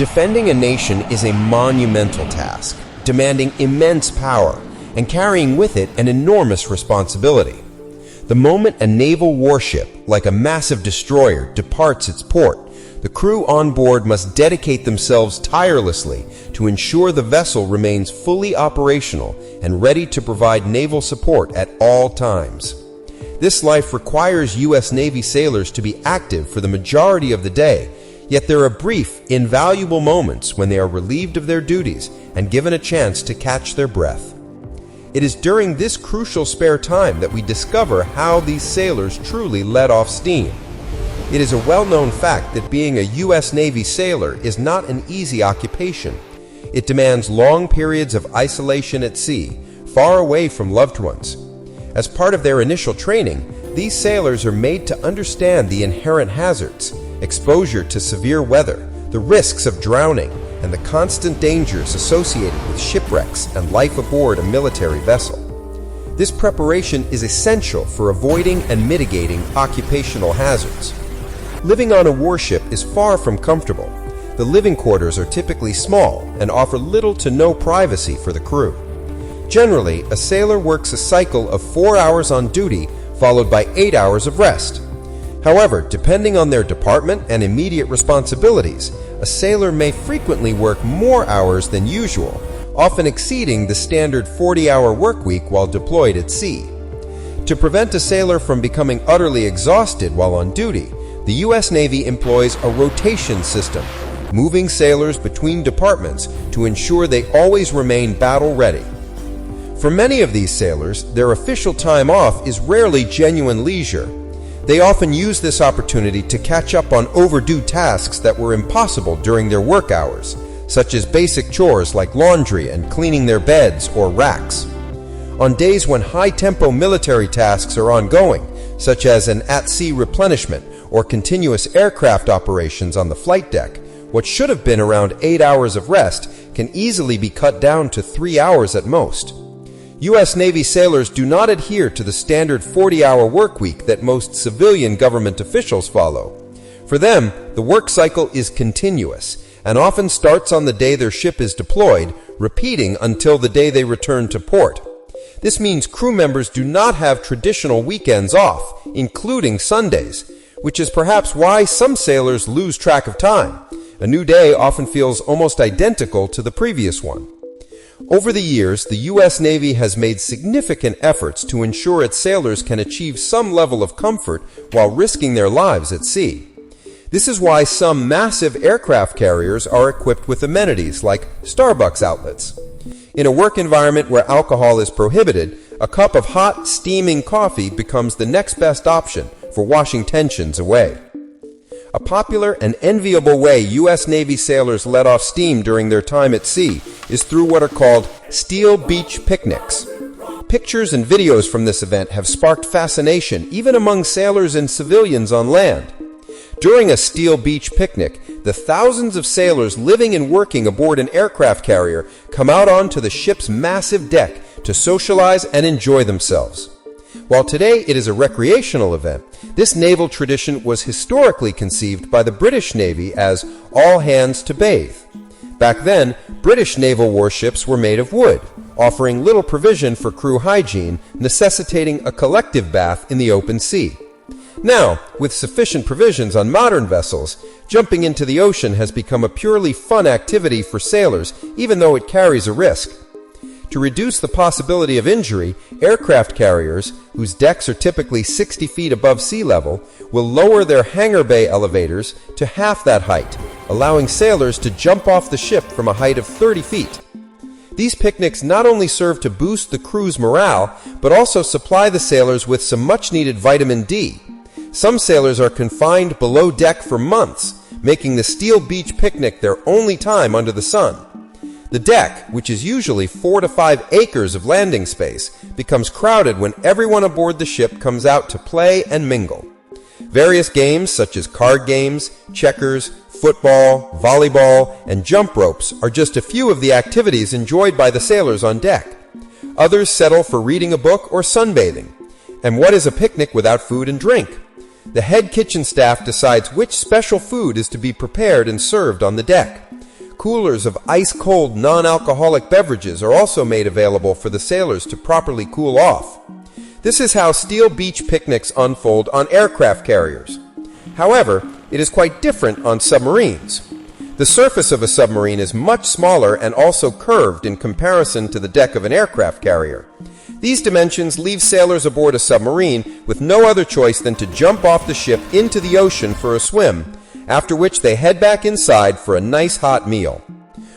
Defending a nation is a monumental task, demanding immense power and carrying with it an enormous responsibility. The moment a naval warship, like a massive destroyer, departs its port, the crew on board must dedicate themselves tirelessly to ensure the vessel remains fully operational and ready to provide naval support at all times. This life requires U.S. Navy sailors to be active for the majority of the day, yet there are brief, invaluable moments when they are relieved of their duties and given a chance to catch their breath. It is during this crucial spare time that we discover how these sailors truly let off steam. It is a well-known fact that being a U.S. Navy sailor is not an easy occupation. It demands long periods of isolation at sea, far away from loved ones. As part of their initial training, these sailors are made to understand the inherent hazards, exposure to severe weather, the risks of drowning, and the constant dangers associated with shipwrecks and life aboard a military vessel. This preparation is essential for avoiding and mitigating occupational hazards. Living on a warship is far from comfortable. The living quarters are typically small and offer little to no privacy for the crew. Generally, a sailor works a cycle of 4 hours on duty, followed by 8 hours of rest. However, depending on their department and immediate responsibilities, a sailor may frequently work more hours than usual, often exceeding the standard 40-hour work week while deployed at sea. To prevent a sailor from becoming utterly exhausted while on duty, the U.S. Navy employs a rotation system, moving sailors between departments to ensure they always remain battle-ready. For many of these sailors, their official time off is rarely genuine leisure. They often use this opportunity to catch up on overdue tasks that were impossible during their work hours, such as basic chores like laundry and cleaning their beds or racks. On days when high-tempo military tasks are ongoing, such as an at-sea replenishment or continuous aircraft operations on the flight deck, what should have been around 8 hours of rest can easily be cut down to 3 hours at most. U.S. Navy sailors do not adhere to the standard 40-hour work week that most civilian government officials follow. For them, the work cycle is continuous and often starts on the day their ship is deployed, repeating until the day they return to port. This means crew members do not have traditional weekends off, including Sundays, which is perhaps why some sailors lose track of time. A new day often feels almost identical to the previous one. Over the years, the U.S. Navy has made significant efforts to ensure its sailors can achieve some level of comfort while risking their lives at sea. This is why some massive aircraft carriers are equipped with amenities like Starbucks outlets. In a work environment where alcohol is prohibited, a cup of hot, steaming coffee becomes the next best option for washing tensions away. A popular and enviable way U.S. Navy sailors let off steam during their time at sea is through what are called steel beach picnics. Pictures and videos from this event have sparked fascination even among sailors and civilians on land. During a steel beach picnic, the thousands of sailors living and working aboard an aircraft carrier come out onto the ship's massive deck to socialize and enjoy themselves. While today it is a recreational event, this naval tradition was historically conceived by the British Navy as all hands to bathe. Back then, British naval warships were made of wood, offering little provision for crew hygiene, necessitating a collective bath in the open sea. Now, with sufficient provisions on modern vessels, jumping into the ocean has become a purely fun activity for sailors, even though it carries a risk. To reduce the possibility of injury, aircraft carriers, whose decks are typically 60 feet above sea level, will lower their hangar bay elevators to half that height, allowing sailors to jump off the ship from a height of 30 feet. These picnics not only serve to boost the crew's morale, but also supply the sailors with some much-needed vitamin D. Some sailors are confined below deck for months, making the steel beach picnic their only time under the sun. The deck, which is usually 4 to 5 acres of landing space, becomes crowded when everyone aboard the ship comes out to play and mingle. Various games such as card games, checkers, football, volleyball, and jump ropes are just a few of the activities enjoyed by the sailors on deck. Others settle for reading a book or sunbathing. And what is a picnic without food and drink? The head kitchen staff decides which special food is to be prepared and served on the deck. Coolers of ice-cold, non-alcoholic beverages are also made available for the sailors to properly cool off. This is how steel beach picnics unfold on aircraft carriers. However, it is quite different on submarines. The surface of a submarine is much smaller and also curved in comparison to the deck of an aircraft carrier. These dimensions leave sailors aboard a submarine with no other choice than to jump off the ship into the ocean for a swim, after which they head back inside for a nice hot meal.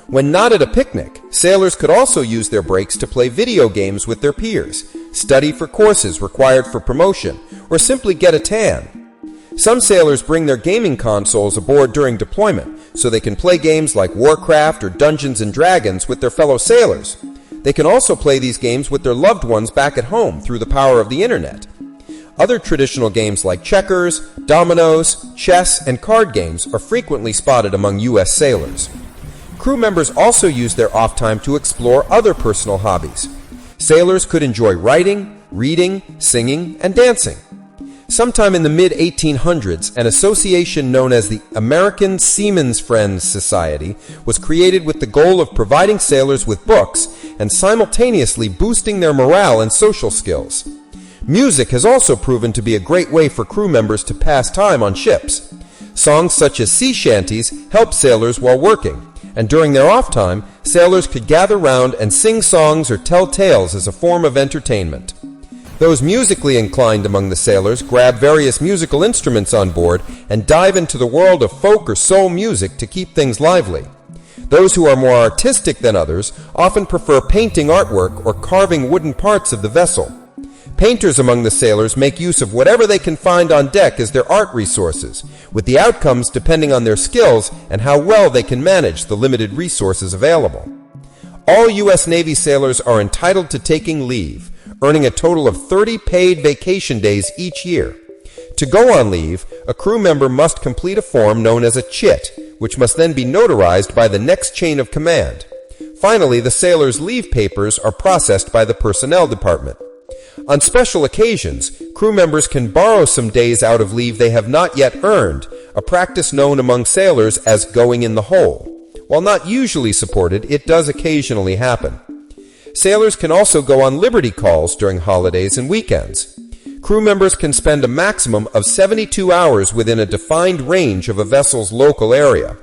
When not at a picnic, sailors could also use their breaks to play video games with their peers, study for courses required for promotion, or simply get a tan. Some sailors bring their gaming consoles aboard during deployment so they can play games like Warcraft or Dungeons & Dragons with their fellow sailors. They can also play these games with their loved ones back at home through the power of the internet. Other traditional games like checkers, dominoes, chess, and card games are frequently spotted among U.S. sailors. Crew members also use their off time to explore other personal hobbies. Sailors could enjoy writing, reading, singing, and dancing. Sometime in the mid-1800s, an association known as the American Seamen's Friends Society was created with the goal of providing sailors with books and simultaneously boosting their morale and social skills. Music has also proven to be a great way for crew members to pass time on ships. Songs such as sea shanties help sailors while working, and during their off time, sailors could gather round and sing songs or tell tales as a form of entertainment. Those musically inclined among the sailors grab various musical instruments on board and dive into the world of folk or soul music to keep things lively. Those who are more artistic than others often prefer painting artwork or carving wooden parts of the vessel. Painters among the sailors make use of whatever they can find on deck as their art resources, with the outcomes depending on their skills and how well they can manage the limited resources available. All U.S. Navy sailors are entitled to taking leave, earning a total of 30 paid vacation days each year. To go on leave, a crew member must complete a form known as a chit, which must then be notarized by the next chain of command. Finally, the sailors' leave papers are processed by the personnel department. On special occasions, crew members can borrow some days out of leave they have not yet earned, a practice known among sailors as going in the hole. While not usually supported, it does occasionally happen. Sailors can also go on liberty calls during holidays and weekends. Crew members can spend a maximum of 72 hours within a defined range of a vessel's local area.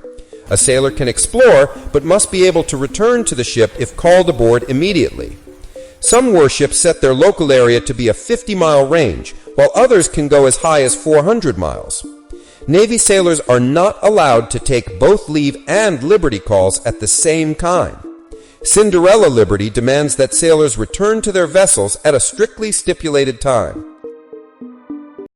A sailor can explore, but must be able to return to the ship if called aboard immediately. Some warships set their local area to be a 50-mile range, while others can go as high as 400 miles. Navy sailors are not allowed to take both leave and liberty calls at the same time. Cinderella liberty demands that sailors return to their vessels at a strictly stipulated time.